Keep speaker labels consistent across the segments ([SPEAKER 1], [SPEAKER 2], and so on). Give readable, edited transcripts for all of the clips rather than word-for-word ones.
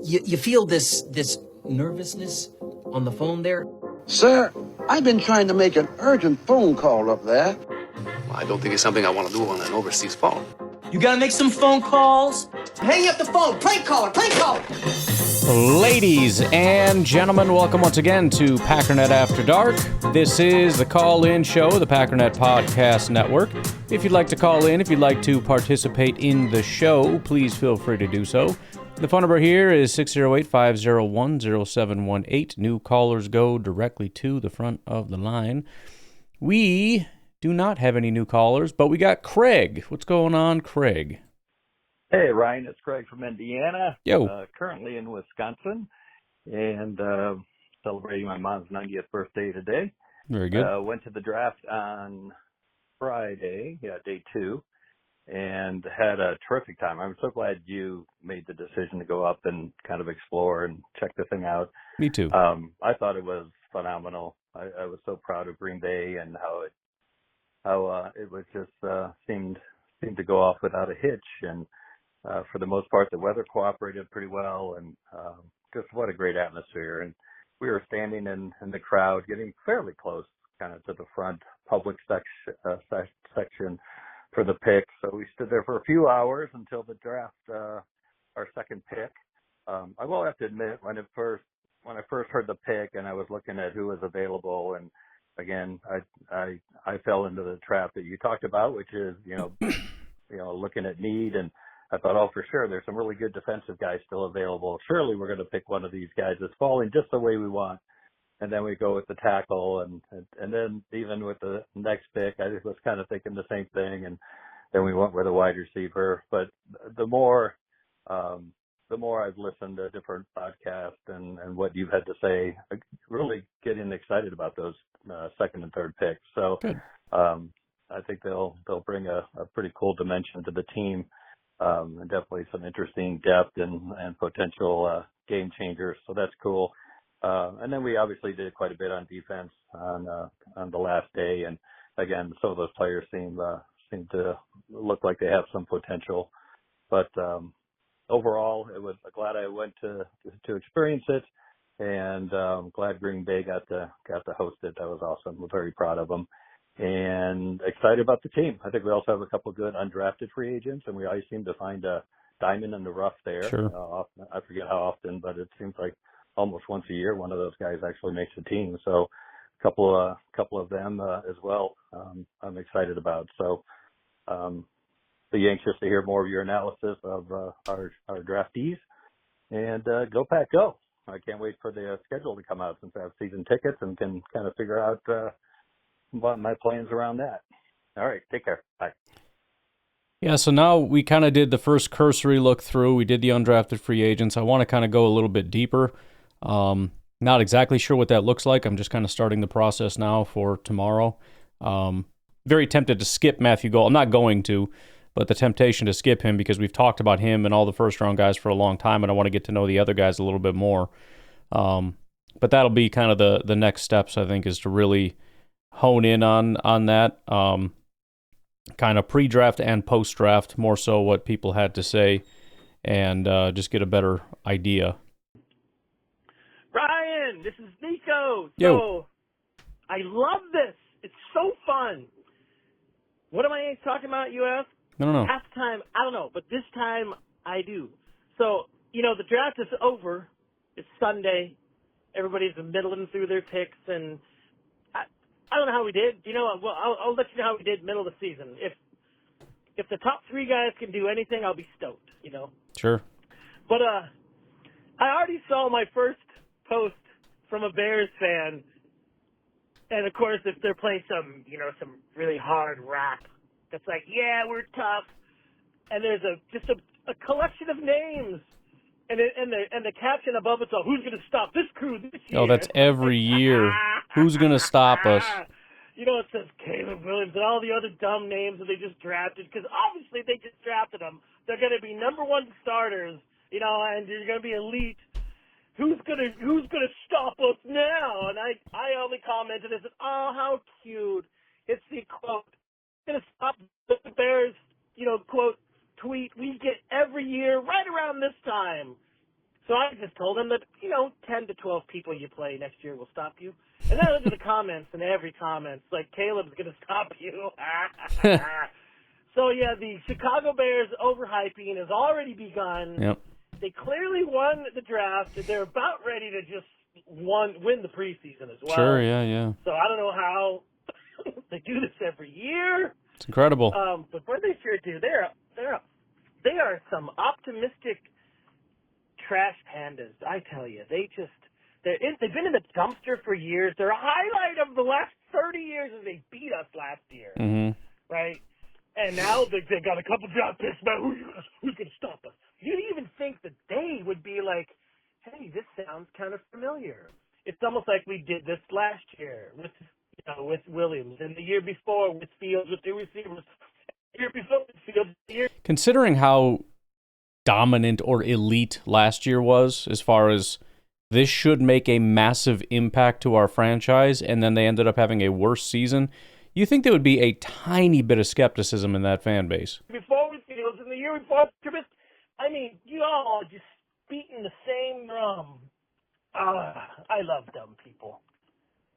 [SPEAKER 1] You feel this nervousness on the phone there?
[SPEAKER 2] Sir, I've been trying to make an urgent phone call up there.
[SPEAKER 3] Well, I don't think it's something I want to do on an overseas phone.
[SPEAKER 1] You gotta make some phone calls. Hang up the phone. Prank caller. Prank caller.
[SPEAKER 4] Ladies and gentlemen, welcome once again to Packernet After Dark. This is the call-in show of the Packernet Podcast Network. If you'd like to call in, if you'd like to participate in the show, please feel free to do so. The phone number here is 608-501-0718. New callers go directly to the front of the line. We do not have any new callers, but we got Craig. What's going on, Craig?
[SPEAKER 5] Hey, Ryan, it's Craig from Indiana.
[SPEAKER 4] Yo.
[SPEAKER 5] Currently in Wisconsin and celebrating my mom's 90th birthday today.
[SPEAKER 4] Very good.
[SPEAKER 5] Went to the draft on Friday, day 2, and had a terrific time. I'm so glad you made the decision to go up and kind of explore and check the thing out.
[SPEAKER 4] Me too.
[SPEAKER 5] I thought it was phenomenal. I was so proud of Green Bay and how it was just seemed to go off without a hitch, and for the most part, the weather cooperated pretty well, and just what a great atmosphere. And we were standing in the crowd, getting fairly close, kind of to the front public section for the pick. So we stood there for a few hours until the draft, our second pick. I will have to admit, when I first heard the pick and I was looking at who was available, and again, I fell into the trap that you talked about, which is looking at need, and I thought, oh, for sure, there's some really good defensive guys still available. Surely we're going to pick one of these guys that's falling just the way we want. And then we go with the tackle, and then even with the next pick, I just was kind of thinking the same thing. And then we went with a wide receiver. But the more I've listened to different podcasts and what you've had to say, really getting excited about those second and third picks. So I think they'll bring a pretty cool dimension to the team. And definitely some interesting depth and potential game changers. So that's cool. And then we obviously did quite a bit on defense on the last day. And again, some of those players seem to look like they have some potential. But overall, it was glad I went to experience it, and glad Green Bay got to host it. That was awesome. We're very proud of them. And excited about the team. I think we also have a couple of good undrafted free agents, and we always seem to find a diamond in the rough there.
[SPEAKER 4] Sure.
[SPEAKER 5] I forget how often, but it seems like almost once a year one of those guys actually makes the team. So a couple of them as well. I'm excited about. So be anxious to hear more of your analysis of our draftees. And go Pack, go! I can't wait for the schedule to come out since I have season tickets and can kind of figure out what my plans around that. All right, take care. Bye.
[SPEAKER 4] Yeah, so now we kind of did the first cursory look through. We did the undrafted free agents. I want to kind of go a little bit deeper. Not exactly sure what that looks like. I'm just kind of starting the process now for tomorrow. Very tempted to skip Matthew Gold. I'm not going to, but the temptation to skip him because we've talked about him and all the first-round guys for a long time, and I want to get to know the other guys a little bit more. But that'll be kind of the next steps, I think, is to really hone in on that, kind of pre-draft and post-draft, more so what people had to say, and just get a better idea.
[SPEAKER 6] Ryan, this is Nico.
[SPEAKER 4] Yo.
[SPEAKER 6] So, I love this. It's so fun. What am I talking about, you ask?
[SPEAKER 4] I don't know.
[SPEAKER 6] Half the time, I don't know, but this time I do. So, the draft is over. It's Sunday. Everybody's middling through their picks, and I don't know how we did. Well, I'll let you know how we did middle of the season. If the top 3 guys can do anything, I'll be stoked,
[SPEAKER 4] Sure.
[SPEAKER 6] But I already saw my first post from a Bears fan. And, of course, if they're playing some really hard rap, that's like, yeah, we're tough. And there's just a collection of names. And the caption above it's all, who's going to stop this crew this year?
[SPEAKER 4] Oh, that's every year. Who's going to stop us?
[SPEAKER 6] It says Caleb Williams and all the other dumb names that they just drafted, because obviously they just drafted them. They're going to be number 1 starters, and they're going to be elite. Who's gonna stop us now? And I only commented and said, oh, how cute. It's the quote, going to stop the Bears, quote, tweet we get every year right around this time. So I just told him that, 10 to 12 people you play next year will stop you. And then I looked at the comments, and every comment's like, Caleb's going to stop you. So, yeah, the Chicago Bears overhyping has already begun.
[SPEAKER 4] Yep.
[SPEAKER 6] They clearly won the draft. They're about ready to just win the preseason as well.
[SPEAKER 4] Sure, yeah.
[SPEAKER 6] So I don't know how they do this every year.
[SPEAKER 4] It's incredible.
[SPEAKER 6] But what they sure do, they are some optimistic trash pandas. I tell you, they've been in the dumpster for years. They're a highlight of the last 30 years as they beat us last year, right? And now they got a couple draft picks. Man, who's going to stop us? You'd even think that they would be like, hey, this sounds kind of familiar. It's almost like we did this last year with Williams, and the year before with Fields, with the receivers. The year before with Fields.
[SPEAKER 4] Considering how dominant or elite last year was, as far as this should make a massive impact to our franchise, and then they ended up having a worse season, you think there would be a tiny bit of skepticism in that fan base.
[SPEAKER 6] Before with Fields, and the year before, I mean, you all just beating the same drum. I love dumb people.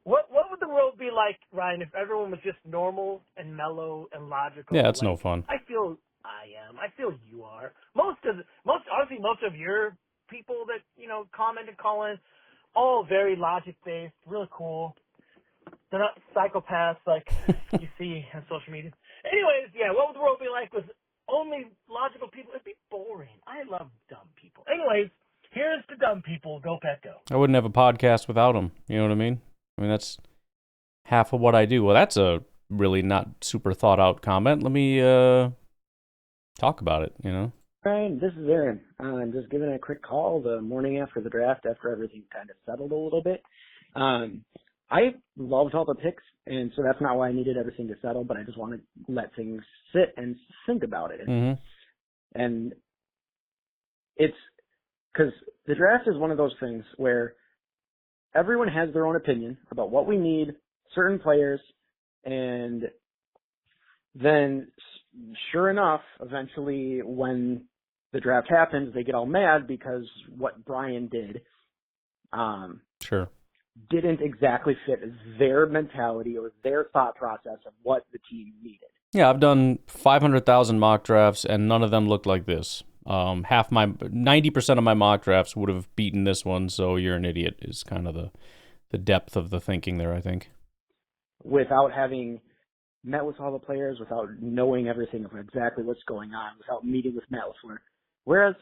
[SPEAKER 6] What would the world be like, Ryan, if everyone was just normal and mellow and logical?
[SPEAKER 4] Yeah, it's no fun.
[SPEAKER 6] I feel you are. Most of your people that, comment and call in, all very logic-based, really cool. They're not psychopaths like you see on social media. Anyways, yeah, what would the world be like with only logical people? It'd be boring. I love dumb people. Anyways, here's the dumb people. Go Pet Go.
[SPEAKER 4] I wouldn't have a podcast without them. You know what I mean? I mean, that's half of what I do. Well, that's a really not super thought out comment. Let me talk about it,
[SPEAKER 7] Ryan, this is Aaron. I'm just giving a quick call the morning after the draft, after everything kind of settled a little bit. I loved all the picks, and so that's not why I needed everything to settle, but I just want to let things sit and think about it. And it's because the draft is one of those things where everyone has their own opinion about what we need, certain players, and then sure enough, eventually when the draft happens, they get all mad because what Brian did didn't exactly fit their mentality or their thought process of what the team needed.
[SPEAKER 4] Yeah, I've done 500,000 mock drafts, and none of them looked like this. 90% of my mock drafts would have beaten this one, so you're an idiot is kind of the depth of the thinking there, I think.
[SPEAKER 7] Without having met with all the players, without knowing everything of exactly what's going on, without meeting with Matt LaFleur,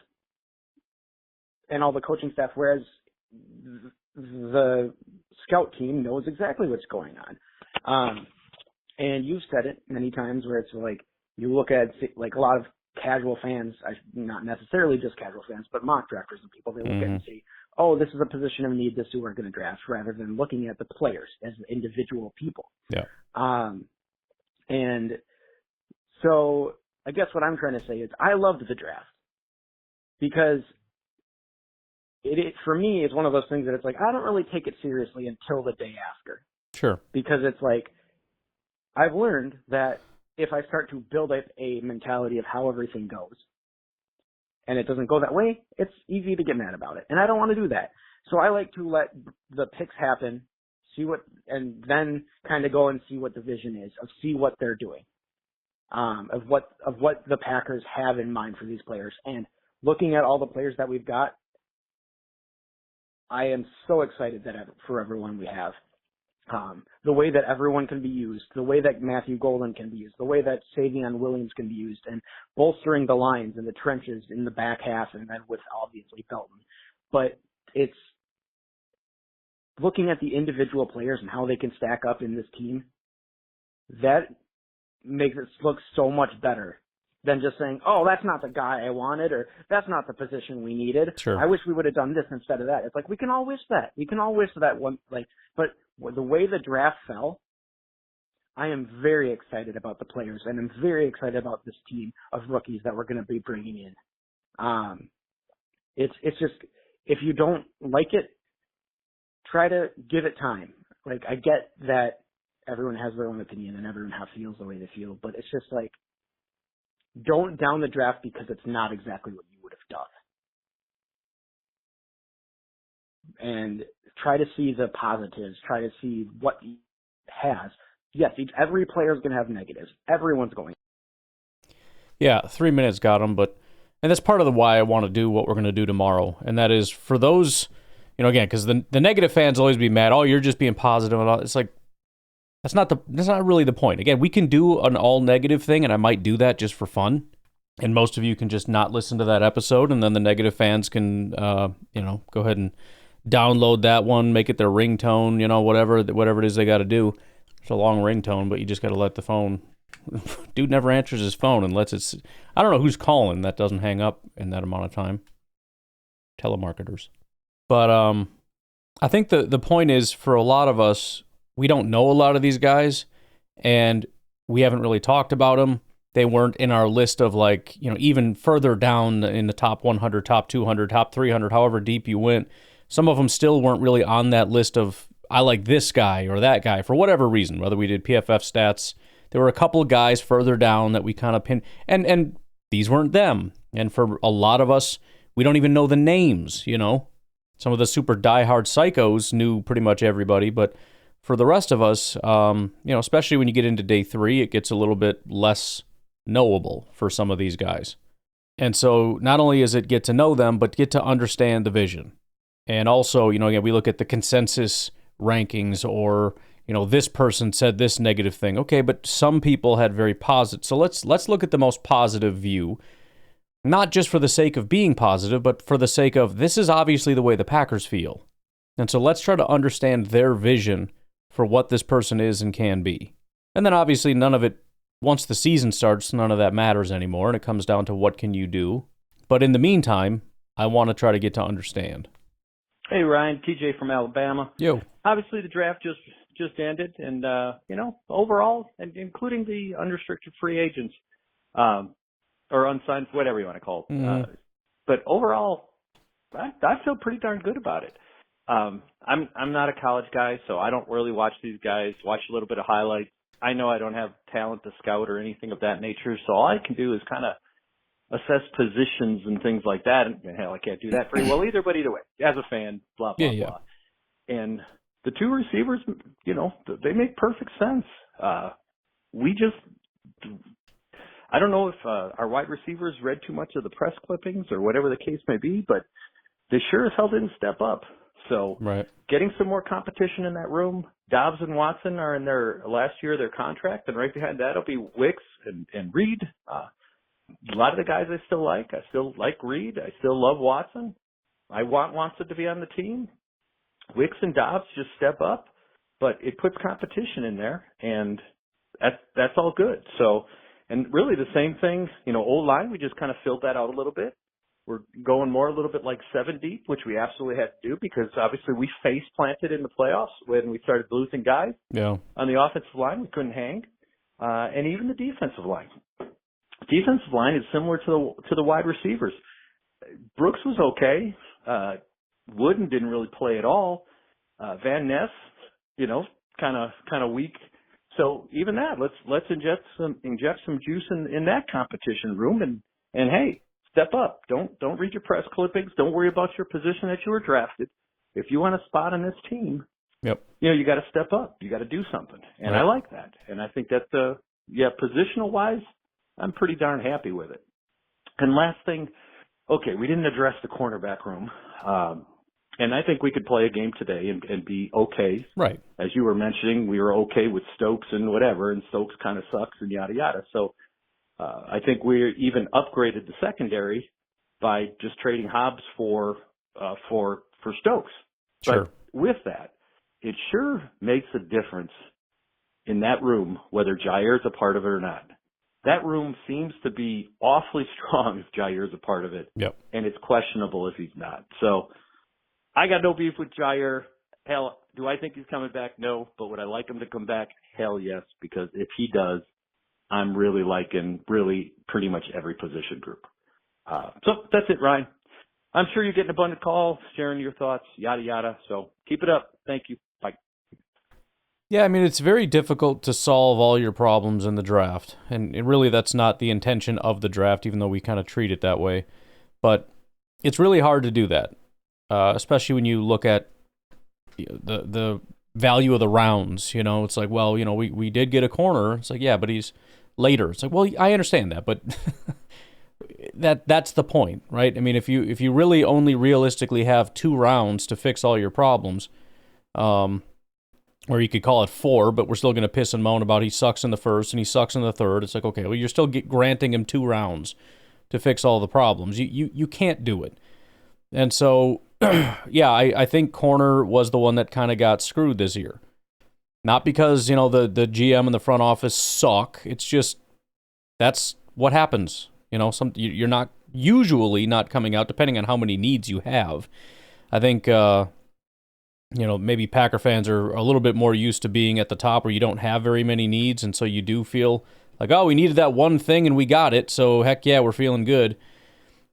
[SPEAKER 7] and all the coaching staff, whereas the scout team knows exactly what's going on. And you've said it many times where it's like, you look at like a lot of casual fans, not necessarily just casual fans, but mock drafters and people, they look at it and say, oh, this is a position of need, this is who we're going to draft, rather than looking at the players as individual people.
[SPEAKER 4] Yeah.
[SPEAKER 7] And so I guess what I'm trying to say is I loved the draft because it for me, is one of those things that it's like, I don't really take it seriously until the day after.
[SPEAKER 4] Sure.
[SPEAKER 7] Because it's like, I've learned that if I start to build up a mentality of how everything goes, and it doesn't go that way, it's easy to get mad about it. And I don't want to do that. So I like to let the picks happen, and then kind of go and see what the vision is, see what they're doing, of what the Packers have in mind for these players. And looking at all the players that we've got, I am so excited for everyone we have. The way that everyone can be used, the way that Matthew Golden can be used, the way that Savion Williams can be used, and bolstering the lines and the trenches in the back half, and then with obviously Felton. But it's looking at the individual players and how they can stack up in this team, that makes it look so much better than just saying, oh, that's not the guy I wanted, or that's not the position we needed.
[SPEAKER 4] Sure.
[SPEAKER 7] I wish we would have done this instead of that. It's like, we can all wish that. We can all wish that one, but the way the draft fell, I am very excited about the players, and I'm very excited about this team of rookies that we're going to be bringing in. It's just, if you don't like it, try to give it time. Like, I get that everyone has their own opinion and everyone feels the way they feel, but it's just like, don't down the draft because it's not exactly what you would have done. and try to see the positives, try to see what he has. Yes, every player is going to have negatives. Everyone's going.
[SPEAKER 4] Yeah, 3 minutes got him, and that's part of the why I want to do what we're going to do tomorrow, and that is for those, again, because the negative fans always be mad. Oh, you're just being positive and all. It's like that's not really the point. Again, we can do an all negative thing, and I might do that just for fun. And most of you can just not listen to that episode, and then the negative fans can, go ahead and download that one, make it their ringtone, whatever it is they got to do. It's a long ringtone, but you just got to let the phone. Dude never answers his phone and lets it. I don't know who's calling that doesn't hang up in that amount of time. Telemarketers. But I think the point is, for a lot of us, we don't know a lot of these guys, and we haven't really talked about them. They weren't in our list of even further down in the top 100, top 200, top 300, however deep you went. Some of them still weren't really on that list of, I like this guy or that guy for whatever reason, whether we did PFF stats. There were a couple of guys further down that we kind of pinned, and these weren't them. And for a lot of us, we don't even know the names, Some of the super diehard psychos knew pretty much everybody, but for the rest of us, especially when you get into day 3, it gets a little bit less knowable for some of these guys. And so not only is it get to know them, but get to understand the vision. And also, again, we look at the consensus rankings or, this person said this negative thing. Okay, but some people had very positive. So let's look at the most positive view, not just for the sake of being positive, but for the sake of this is obviously the way the Packers feel. And so let's try to understand their vision for what this person is and can be. And then obviously none of it, once the season starts, none of that matters anymore, and it comes down to what can you do. But in the meantime, I want to try to get to understand.
[SPEAKER 5] Hey, Ryan, TJ from Alabama.
[SPEAKER 4] Yo.
[SPEAKER 5] Obviously, the draft just ended, and, overall, and including the unrestricted free agents, or unsigned, whatever you want to call it.
[SPEAKER 4] Mm-hmm.
[SPEAKER 5] But overall, I feel pretty darn good about it. I'm not a college guy, so I don't really watch these guys, watch a little bit of highlights. I know I don't have talent to scout or anything of that nature, so all I can do is kind of assess positions and things like that. And hell, I can't do that very well either, but either way, as a fan, blah, blah, blah. And the two receivers, they make perfect sense. I don't know if our wide receivers read too much of the press clippings or whatever the case may be, but they sure as hell didn't step up. So getting some more competition in that room. Dobbs and Watson are in their last year of their contract, and right behind that will be Wicks and Reed. A lot of the guys I still like. I still like Reed. I still love Watson. I want Watson to be on the team. Wicks and Dobbs just step up, but it puts competition in there, and that's all good. So, and really the same thing, O-line, we just kind of filled that out a little bit. We're going more a little bit like 7 deep, which we absolutely had to do because obviously we face planted in the playoffs when we started losing guys.
[SPEAKER 4] Yeah.
[SPEAKER 5] On the offensive line, we couldn't hang, and even the defensive line. Defensive line is similar to the wide receivers. Brooks was okay. Wooden didn't really play at all. Van Ness, kind of weak. So even that, let's inject some juice in that competition room and hey, step up. Don't read your press clippings. Don't worry about your position that you were drafted. If you want a spot on this team, you got to step up. You got to do something. And I like that. And I think that positional wise, I'm pretty darn happy with it. And last thing, okay, we didn't address the cornerback room. And I think we could play a game today and be okay.
[SPEAKER 4] Right.
[SPEAKER 5] As you were mentioning, we were okay with Stokes and whatever, and Stokes kind of sucks and yada, yada. So I think we even upgraded the secondary by just trading Hobbs for Stokes.
[SPEAKER 4] Sure.
[SPEAKER 5] But with that, it sure makes a difference in that room whether Jair's a part of it or not. That room seems to be awfully strong if Jair's a part of it.
[SPEAKER 4] Yep.
[SPEAKER 5] And it's questionable if he's not. So I got no beef with Jair. Hell, do I think he's coming back? No. But would I like him to come back? Hell yes, because if he does, I'm really liking pretty much every position group. So that's it, Ryan. I'm sure you're getting a bunch of calls, sharing your thoughts, yada, yada. So keep it up. Thank you. Bye.
[SPEAKER 4] Yeah, I mean, it's very difficult to solve all your problems in the draft. And really, that's not the intention of the draft, even though we kind of treat it that way. But it's really hard to do that. especially when you look at the value of the rounds. It's like, well, we did get a corner. It's like, yeah, but he's later. It's like, well, I understand that, but that's the point, right? I mean, if you really only realistically have 2 rounds to fix all your problems, or you could call it 4, but we're still going to piss and moan about he sucks in the first and he sucks in the third. It's like, okay, well, you're still granting him 2 rounds to fix all the problems. You can't do it. And so, yeah, I think corner was the one that kind of got screwed this year. Not because, the GM and the front office suck. It's just, that's what happens. You're not usually not coming out, depending on how many needs you have. I think, maybe Packer fans are a little bit more used to being at the top where you don't have very many needs, and so you do feel like, oh, we needed that one thing and we got it, so heck yeah, we're feeling good.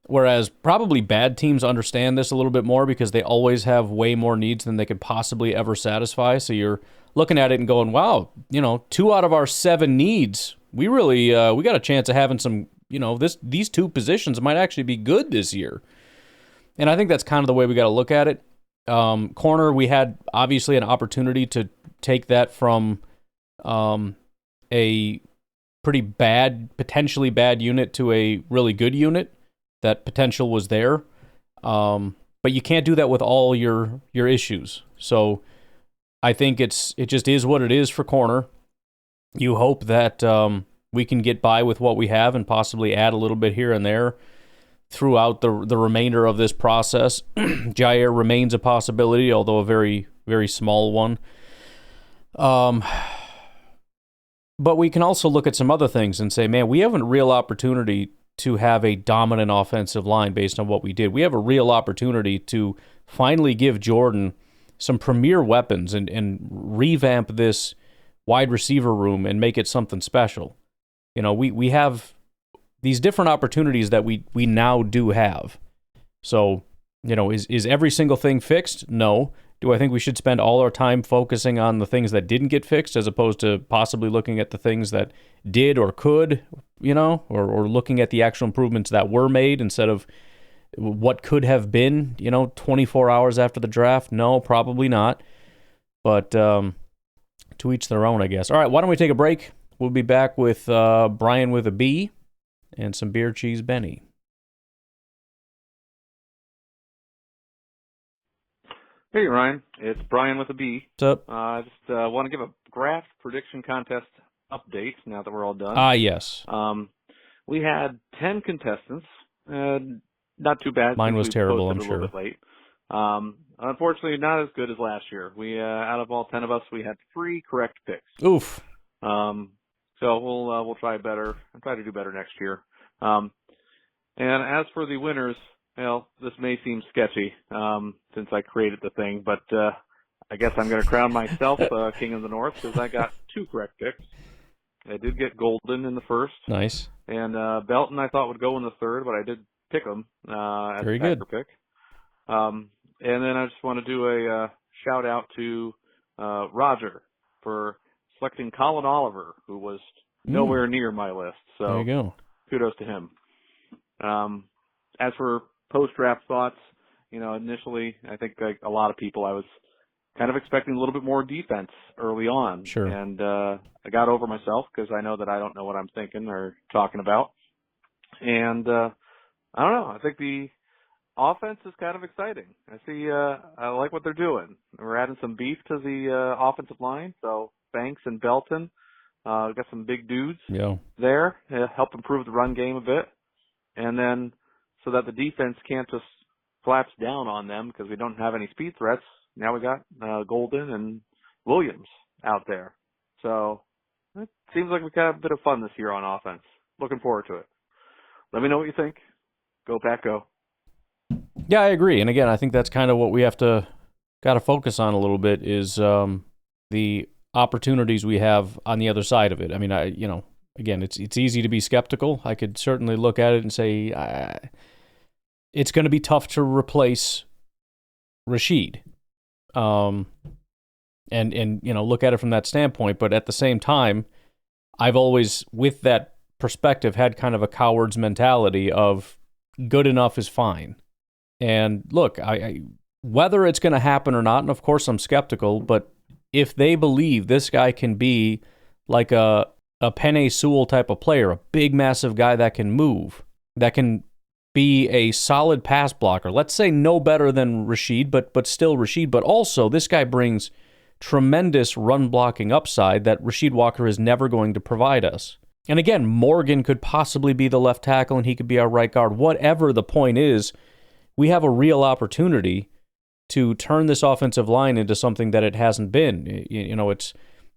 [SPEAKER 4] Whereas probably bad teams understand this a little bit more because they always have way more needs than they could possibly ever satisfy. So you're looking at it and going, wow, 2 out of our 7 needs, we really we got a chance of having some, these 2 positions might actually be good this year. And I think that's kind of the way we got to look at it. Corner, we had obviously an opportunity to take that from a pretty bad, potentially bad unit to a really good unit. That potential was there, but you can't do that with all your issues. So I think it just is what it is for corner. You hope that we can get by with what we have and possibly add a little bit here and there throughout the remainder of this process. Jair remains a possibility, although a very, very small one. But we can also look at some other things and say, man, we have a real opportunity to have a dominant offensive line based on what we did. We have a real opportunity to finally give Jordan some premier weapons and revamp this wide receiver room and make it something special. We have these different opportunities that we now do have. So, is every single thing fixed? No. Do I think we should spend all our time focusing on the things that didn't get fixed as opposed to possibly looking at the things that did or could, or looking at the actual improvements that were made instead of what could have been, 24 hours after the draft? No, probably not. But to each their own, I guess. All right, why don't we take a break? We'll be back with Brian with a B and some beer cheese Benny.
[SPEAKER 8] Hey, Ryan. It's Brian with a B.
[SPEAKER 4] What's up?
[SPEAKER 8] I just want to give a draft prediction contest update now that we're all done.
[SPEAKER 4] Yes.
[SPEAKER 8] We had 10 contestants. Not too bad.
[SPEAKER 4] Mine was terrible, I'm
[SPEAKER 8] a little
[SPEAKER 4] sure.
[SPEAKER 8] bit late. Unfortunately, not as good as last year. We out of all 10 of us, we had 3 correct picks.
[SPEAKER 4] Oof.
[SPEAKER 8] So we'll try better. I'll try to do better next year. And as for the winners, well, this may seem sketchy since I created the thing, but I guess I'm going to crown myself King of the North because I got 2 correct picks. I did get Golden in the first.
[SPEAKER 4] Nice.
[SPEAKER 8] And Belton I thought would go in the third, but I did pick him as
[SPEAKER 4] Very
[SPEAKER 8] a Packer
[SPEAKER 4] good.
[SPEAKER 8] pick. And then I just want to do a shout out to Roger for selecting Colin Oliver, who was nowhere near my list. So
[SPEAKER 4] there you go.
[SPEAKER 8] Kudos to him. As for post-draft thoughts, initially, I think like a lot of people, I was kind of expecting a little bit more defense early on.
[SPEAKER 4] Sure.
[SPEAKER 8] And I got over myself because I know that I don't know what I'm thinking or talking about. And I don't know. I think the offense is kind of exciting. I like what they're doing. We're adding some beef to the offensive line. So Banks and Belton, we've got some big dudes there to help improve the run game a bit. And then so that the defense can't just collapse down on them because we don't have any speed threats. Now we got Golden and Williams out there. So it seems like we've got a bit of fun this year on offense. Looking forward to it. Let me know what you think. Go Pack, go.
[SPEAKER 4] Yeah, I agree. And again, I think that's kind of what we got to focus on a little bit is the opportunities we have on the other side of it. I mean, again, it's easy to be skeptical. I could certainly look at it and say it's going to be tough to replace Rashid. And look at it from that standpoint. But at the same time, I've always, with that perspective, had kind of a coward's mentality of good enough is fine. And look, whether it's going to happen or not, and of course I'm skeptical, but if they believe this guy can be like a Penei Sewell type of player, a big, massive guy that can move, that can be a solid pass blocker, let's say no better than Rashid, but still Rashid, but also this guy brings tremendous run blocking upside that Rashid Walker is never going to provide us. And again, Morgan could possibly be the left tackle and he could be our right guard. Whatever the point is, we have a real opportunity to turn this offensive line into something that it hasn't been.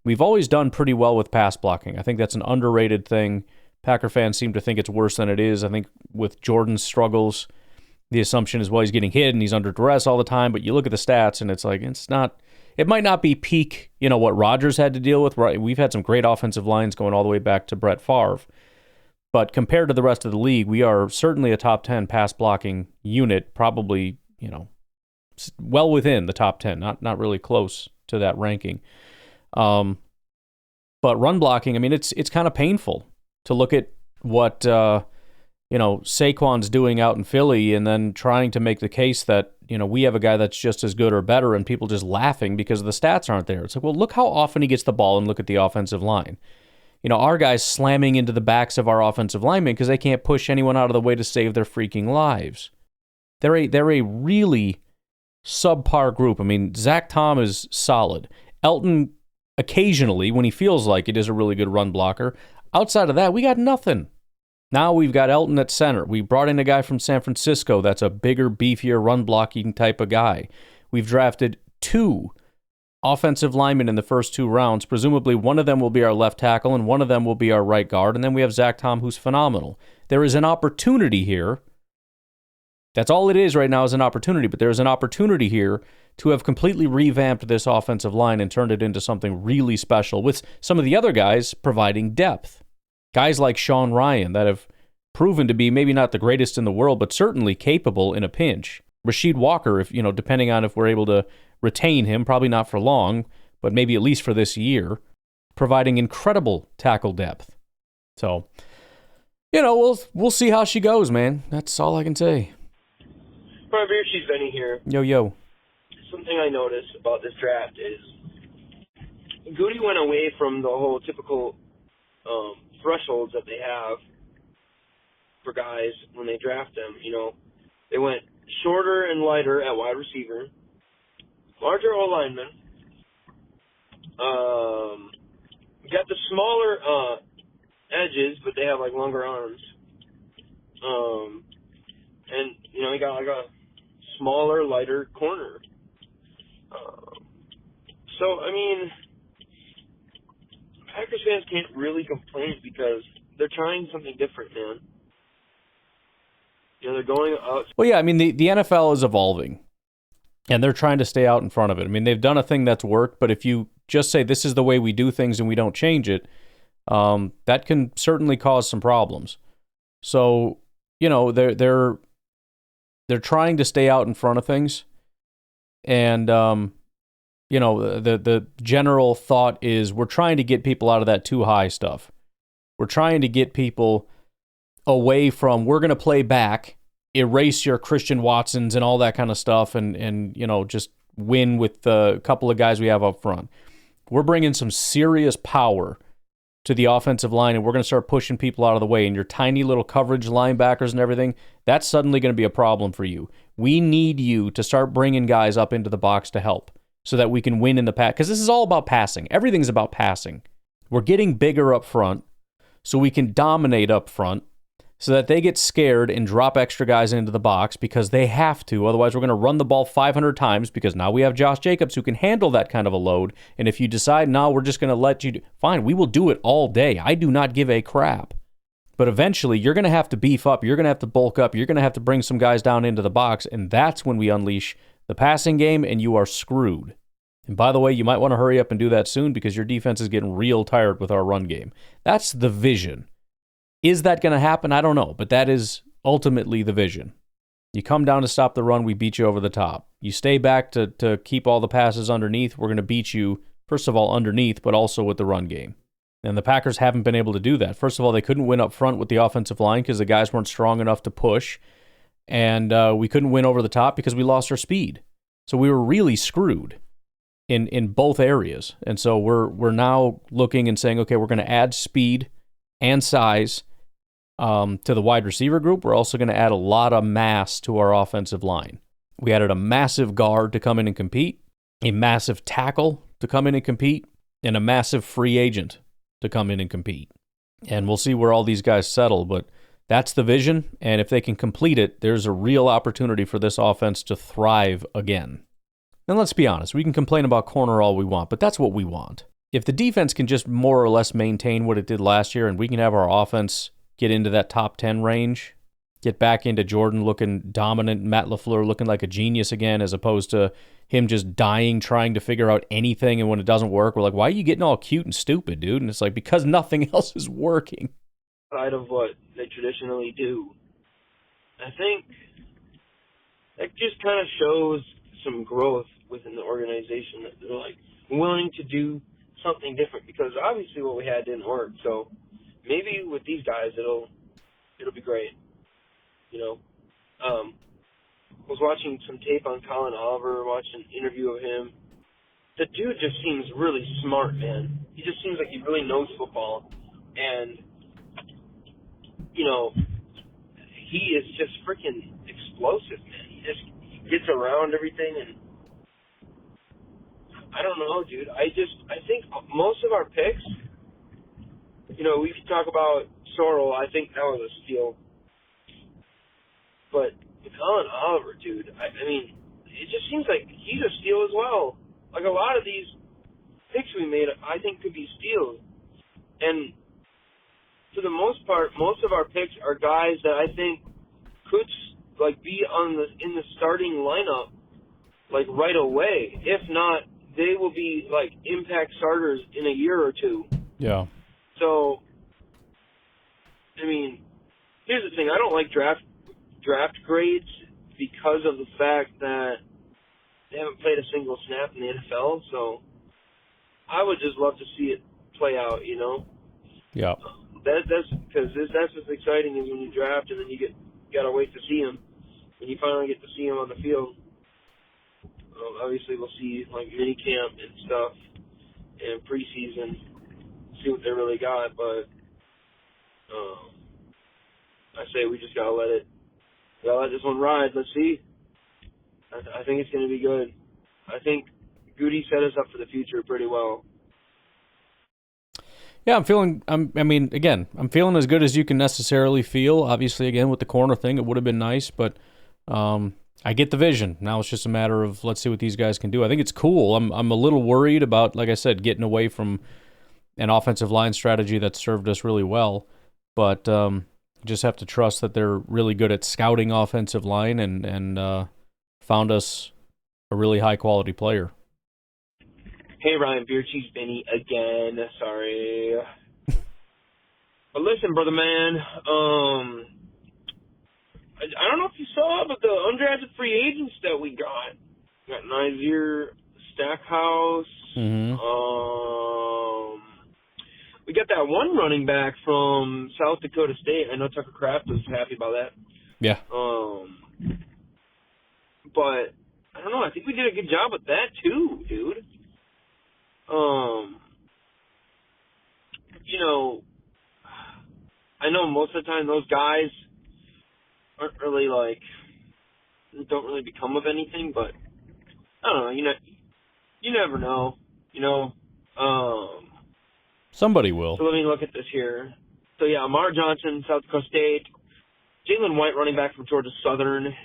[SPEAKER 4] We've always done pretty well with pass blocking. I think that's an underrated thing. Packer fans seem to think it's worse than it is. I think with Jordan's struggles, the assumption is, well, he's getting hit and he's under duress all the time, but you look at the stats and it's like, it might not be peak, what Rodgers had to deal with. Right? We've had some great offensive lines going all the way back to Brett Favre. But compared to the rest of the league, we are certainly a top 10 pass blocking unit, probably, well within the top 10, not really close to that ranking. But run blocking, it's kind of painful to look at what, Saquon's doing out in Philly and then trying to make the case that, we have a guy that's just as good or better and people just laughing because the stats aren't there. It's like, well, look how often he gets the ball and look at the offensive line. Our guys slamming into the backs of our offensive linemen because they can't push anyone out of the way to save their freaking lives. They're a really subpar group. Zach Tom is solid. Elton, occasionally, when he feels like it, is a really good run blocker. Outside of that, we got nothing. Now we've got Elton at center. We brought in a guy from San Francisco that's a bigger, beefier, run-blocking type of guy. We've drafted 2 offensive linemen in the first 2 rounds. Presumably one of them will be our left tackle and one of them will be our right guard. And then we have Zach Tom, who's phenomenal. There is an opportunity here. That's all it is right now, is an opportunity. But there is an opportunity here to have completely revamped this offensive line and turned it into something really special with some of the other guys providing depth. Guys like Sean Ryan that have proven to be maybe not the greatest in the world, but certainly capable in a pinch. Rashid Walker, if depending on if we're able to retain him, probably not for long, but maybe at least for this year, providing incredible tackle depth. So, we'll see how she goes, man. That's all I can say.
[SPEAKER 9] Hi, Beer, she's Benny here.
[SPEAKER 4] Yo.
[SPEAKER 9] Something I noticed about this draft is Goody went away from the whole typical thresholds that they have for guys when they draft them. They went shorter and lighter at wide receiver, larger O-lineman, got the smaller edges, but they have longer arms, and he got a smaller, lighter corner. Packers fans can't really complain because they're trying something different, man. They're going out.
[SPEAKER 4] Well, yeah, the NFL is evolving, and they're trying to stay out in front of it. They've done a thing that's worked, but if you just say this is the way we do things and we don't change it, that can certainly cause some problems. So, they're trying to stay out in front of things, and the general thought is we're trying to get people out of that too high stuff. We're trying to get people away from, we're going to play back, erase your Christian Watsons and all that kind of stuff, and just win with the couple of guys we have up front. We're bringing some serious power to the offensive line, and we're going to start pushing people out of the way. And your tiny little coverage linebackers and everything, that's suddenly going to be a problem for you. We need you to start bringing guys up into the box to help so that we can win in the pass. Because this is all about passing. Everything's about passing. We're getting bigger up front so we can dominate up front so that they get scared and drop extra guys into the box because they have to. Otherwise, we're going to run the ball 500 times because now we have Josh Jacobs who can handle that kind of a load. And if you decide, no, we're just going to let you fine, we will do it all day. I do not give a crap. But eventually, you're going to have to beef up. You're going to have to bulk up. You're going to have to bring some guys down into the box. And that's when we unleash the passing game, and you are screwed. And by the way, you might want to hurry up and do that soon because your defense is getting real tired with our run game. That's the vision. Is that going to happen? I don't know, but that is ultimately the vision. You come down to stop the run, we beat you over the top. You stay back to keep all the passes underneath, we're going to beat you, first of all, underneath, but also with the run game. And the Packers haven't been able to do that. First of all, they couldn't win up front with the offensive line because the guys weren't strong enough to push. And we couldn't win over the top because we lost our speed. So we were really screwed in both areas. And so we're now looking and saying, okay, we're going to add speed and size to the wide receiver group. We're also going to add a lot of mass to our offensive line. We added a massive guard to come in and compete, a massive tackle to come in and compete, and a massive free agent to come in and compete. And we'll see where all these guys settle, but that's the vision, and if they can complete it, there's a real opportunity for this offense to thrive again. And let's be honest, we can complain about corner all we want, but that's what we want. If the defense can just more or less maintain what it did last year, and we can have our offense get into that top 10 range, get back into Jordan looking dominant, Matt LaFleur looking like a genius again, as opposed to him just dying trying to figure out anything, and when it doesn't work, we're like, why are you getting all cute and stupid, dude? And it's like, because nothing else is working.
[SPEAKER 9] Side of what they traditionally do. I think that just kind of shows some growth within the organization, that they're like willing to do something different, because obviously what we had didn't work. So maybe with these guys it'll be great. I was watching some tape on Colin Oliver, watched an interview of him. The dude just seems really smart, man. He just seems like he really knows football, and he is just freaking explosive, man. He gets around everything, and I don't know, dude. I think most of our picks, we could talk about Sorrell. I think that was a steal. But Colin Oliver, dude, I mean, it just seems like he's a steal as well. Like, a lot of these picks we made, I think, could be steals. And for the most part, most of our picks are guys that I think could, be in the starting lineup, right away. If not, they will be, impact starters in a year or two.
[SPEAKER 4] Yeah.
[SPEAKER 9] So, I mean, here's the thing. I don't like draft grades because of the fact that they haven't played a single snap in the NFL. So I would just love to see it play out,
[SPEAKER 4] Yeah.
[SPEAKER 9] That's because that's as exciting as when you draft and then you gotta wait to see them. When you finally get to see them on the field, obviously we'll see mini camp and stuff and preseason, see what they really got. But I say we just gotta let this one ride. Let's see. I think it's gonna be good. I think Goody set us up for the future pretty well.
[SPEAKER 4] Yeah, I'm feeling as good as you can necessarily feel. Obviously, again, with the corner thing, it would have been nice, but I get the vision. Now it's just a matter of, let's see what these guys can do. I think it's cool. I'm a little worried about, like I said, getting away from an offensive line strategy that served us really well, but just have to trust that they're really good at scouting offensive line and found us a really high-quality player.
[SPEAKER 9] Hey, Ryan, Beer Cheese Benny again. Sorry. But listen, brother man, I don't know if you saw, but the undrafted free agents that we got Nazir Stackhouse.
[SPEAKER 4] Mm-hmm.
[SPEAKER 9] We got that one running back from South Dakota State. I know Tucker Kraft was happy about that.
[SPEAKER 4] Yeah.
[SPEAKER 9] But I don't know. I think we did a good job with that too, dude. I know most of the time those guys aren't really don't really become of anything, but I don't know. You never know.
[SPEAKER 4] Somebody will.
[SPEAKER 9] So let me look at this here. So yeah, Amar Johnson, South Dakota State. Jalen White, running back from Georgia Southern.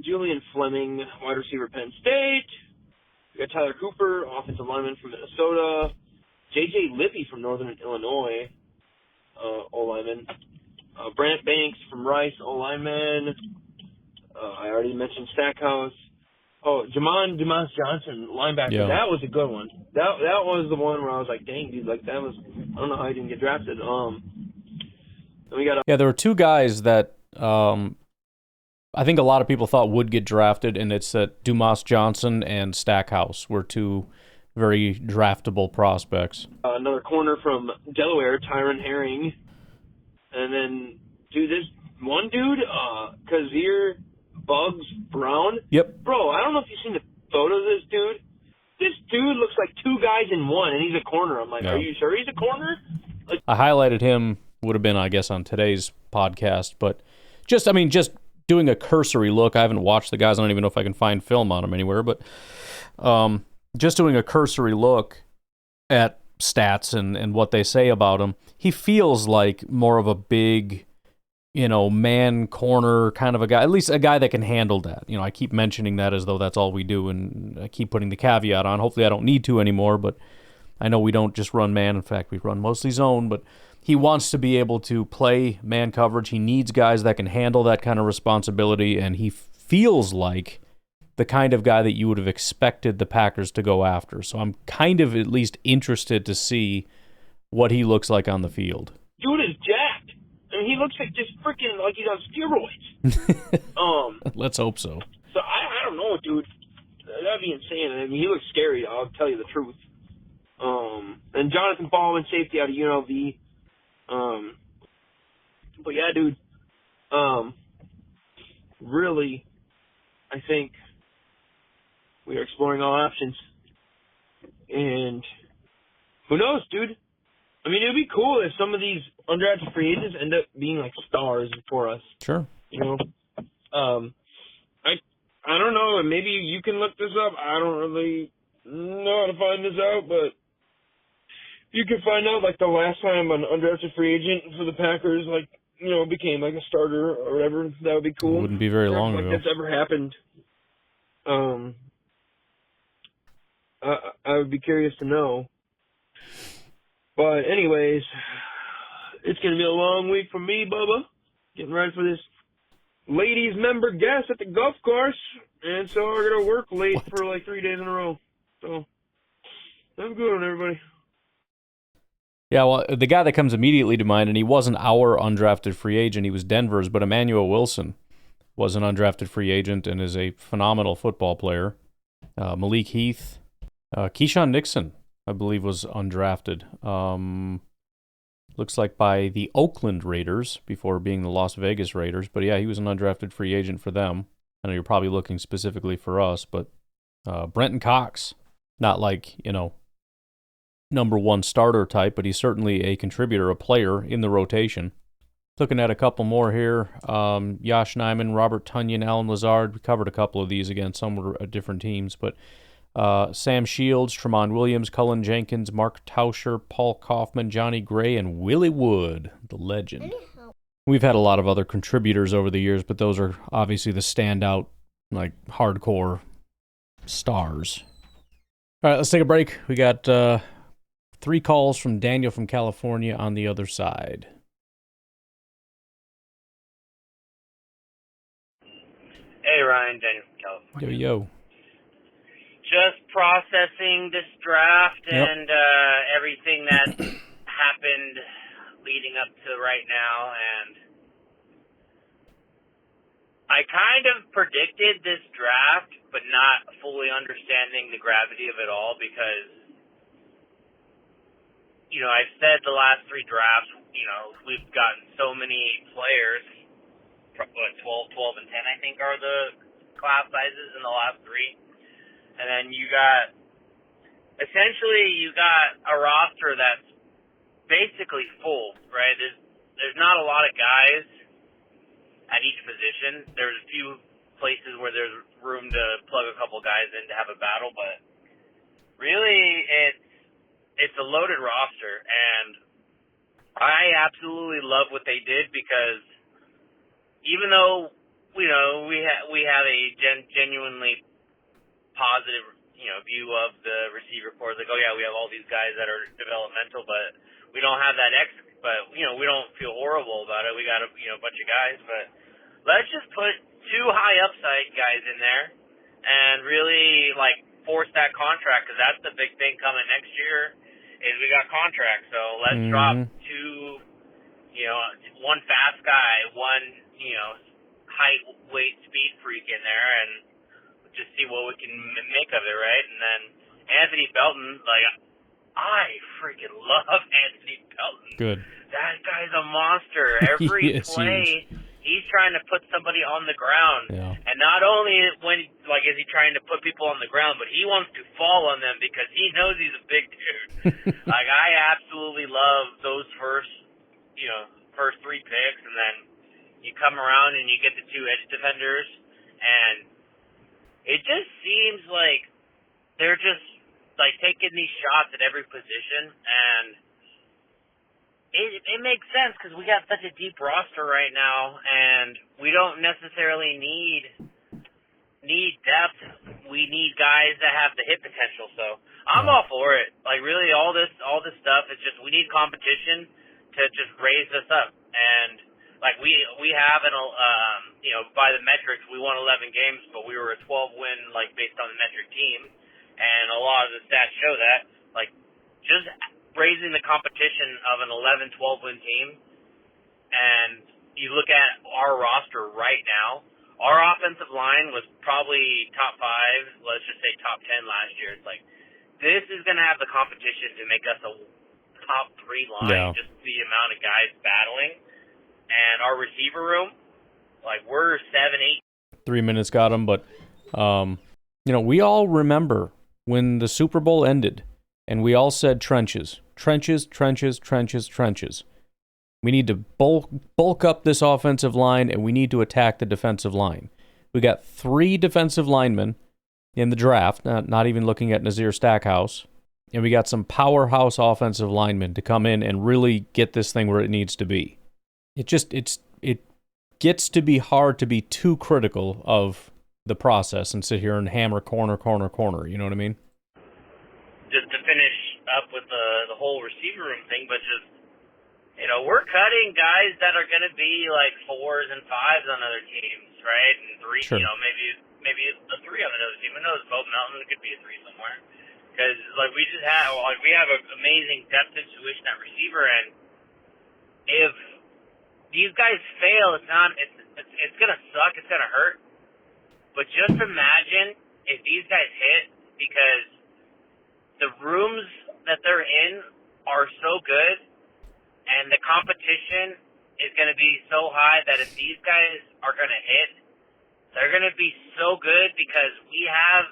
[SPEAKER 9] Julian Fleming, wide receiver, Penn State. We got Tyler Cooper, offensive lineman from Minnesota. J.J. Lippy from Northern Illinois, O-lineman. Brant Banks from Rice, O-lineman. I already mentioned Stackhouse. Oh, Jamon Dumas Johnson, linebacker.
[SPEAKER 4] Yeah.
[SPEAKER 9] That was a good one. That was the one where I was like, dang, dude, that was, I don't know how he didn't get drafted. Then we got
[SPEAKER 4] there were two guys that I think a lot of people thought would get drafted, and it's that Dumas Johnson and Stackhouse were two very draftable prospects.
[SPEAKER 9] Another corner from Delaware, Tyron Herring. And then, dude, this one dude, Kazir Bugs Brown.
[SPEAKER 4] Yep.
[SPEAKER 9] Bro, I don't know if you've seen the photos of this dude. This dude looks like two guys in one, and he's a corner. I'm like,
[SPEAKER 4] Yeah.
[SPEAKER 9] Are you sure he's a corner? Like,
[SPEAKER 4] I highlighted him, would have been, I guess, on today's podcast, but just doing a cursory look. I haven't watched the guys. I don't even know if I can find film on them anywhere, but just doing a cursory look at stats and what they say about him, he feels like more of a big, man corner kind of a guy, at least a guy that can handle that. I keep mentioning that as though that's all we do, and I keep putting the caveat on. Hopefully I don't need to anymore, but I know we don't just run man. In fact, we run mostly zone, but he wants to be able to play man coverage. He needs guys that can handle that kind of responsibility, and he feels like the kind of guy that you would have expected the Packers to go after. So I'm kind of at least interested to see what he looks like on the field.
[SPEAKER 9] dude is jacked. I mean, he looks like just freaking like he's on steroids.
[SPEAKER 4] Let's hope so.
[SPEAKER 9] So I don't know, dude. That'd be insane. I mean, he looks scary. I'll tell you the truth. And Jonathan Ballman, safety out of UNLV. But yeah, dude. Really, I think we are exploring all options. And who knows, dude? I mean, it would be cool if some of these undrafted free agents end up being like stars for us.
[SPEAKER 4] Sure.
[SPEAKER 9] I don't know, and maybe you can look this up. I don't really know how to find this out, but you can find out like the last time an undrafted free agent for the Packers, became like a starter or whatever. That would be cool.
[SPEAKER 4] It wouldn't be very long ago.
[SPEAKER 9] If that's ever happened. I would be curious to know. But anyways, it's going to be a long week for me, Bubba. Getting ready for this ladies member guest at the golf course. And so we're going to work late for like 3 days in a row. So have a good one, everybody.
[SPEAKER 4] Yeah, well, the guy that comes immediately to mind, and he wasn't our undrafted free agent, he was Denver's, but Emmanuel Wilson was an undrafted free agent and is a phenomenal football player. Malik Heath. Keyshawn Nixon, I believe, was undrafted. Looks like by the Oakland Raiders before being the Las Vegas Raiders. But yeah, he was an undrafted free agent for them. I know you're probably looking specifically for us, but Brenton Cox, not like, number one starter type, but he's certainly a contributor, a player in the rotation. Looking at a couple more here. Yosh Nijman, Robert Tonyan, Alan Lazard. We covered a couple of these again. Some were different teams, but Sam Shields, Tremont Williams, Cullen Jenkins, Mark Tauscher, Paul Kaufman, Johnny Gray, and Willie Wood, the legend. We've had a lot of other contributors over the years, but those are obviously the standout, hardcore stars. All right, let's take a break. We got 3 calls from Daniel from California on the other side.
[SPEAKER 10] Hey, Ryan, Daniel from California.
[SPEAKER 4] Yo.
[SPEAKER 10] Just processing this draft and everything that happened leading up to right now, and I kind of predicted this draft, but not fully understanding the gravity of it all because, I've said the last 3 drafts, we've gotten so many players, 12, and 10, I think, are the class sizes in the last 3. And then you got a roster that's basically full, right? There's not a lot of guys at each position. There's a few places where there's room to plug a couple guys in to have a battle, but really it's a loaded roster, and I absolutely love what they did because even though we have a genuinely positive view of the receiver corps, like, oh yeah, we have all these guys that are developmental, but we don't have that but we don't feel horrible about it. We got a bunch of guys, but let's just put 2 high upside guys in there and really force that contract, because that's the big thing coming next year is we got contracts. So let's drop 2, one fast guy, one height, weight, speed freak in there, and just see what we can make of it, right? And then Anthony Belton, I freaking love Anthony Belton.
[SPEAKER 4] Good.
[SPEAKER 10] That guy's a monster. Every play he's trying to put somebody on the ground.
[SPEAKER 4] Yeah.
[SPEAKER 10] And not only is he trying to put people on the ground, but he wants to fall on them because he knows he's a big dude. I absolutely love those first 3 picks, and then you come around and you get the 2 edge defenders, and it just seems like they're just taking these shots at every position, and it makes sense because we got such a deep roster right now, and we don't necessarily need depth. We need guys that have the hit potential. So I'm all for it. Really, all this stuff is just we need competition to just raise us up, and we have by the metrics we won 11 games, but we were a 12 win based on the metric team. And a lot of the stats show that, just raising the competition of an 11, 12-win team, and you look at our roster right now, our offensive line was probably top 5, let's just say top 10 last year. It's this is going to have the competition to make us a top 3 line, just the amount of guys battling. And our receiver room, we're 7, 8.
[SPEAKER 4] 3 minutes got him, but, we all remember when the Super Bowl ended, and we all said trenches. Trenches, trenches, trenches, trenches. We need to bulk up this offensive line, and we need to attack the defensive line. We got 3 defensive linemen in the draft, not even looking at Nazir Stackhouse, and we got some powerhouse offensive linemen to come in and really get this thing where it needs to be. It gets to be hard to be too critical of the process and sit here and hammer corner. You know what I mean?
[SPEAKER 10] Just to finish up with the whole receiver room thing, but just, we're cutting guys that are going to be 4s and 5s on other teams, right? And 3,
[SPEAKER 4] sure.
[SPEAKER 10] Maybe a 3 on another team. Who knows? Bob Melton could be a 3 somewhere. Because, we just have, we have an amazing depth situation at receiver, and if these guys fail, it's going to suck, it's going to hurt. But just imagine if these guys hit, because the rooms that they're in are so good, and the competition is going to be so high that if these guys are going to hit, they're going to be so good because we have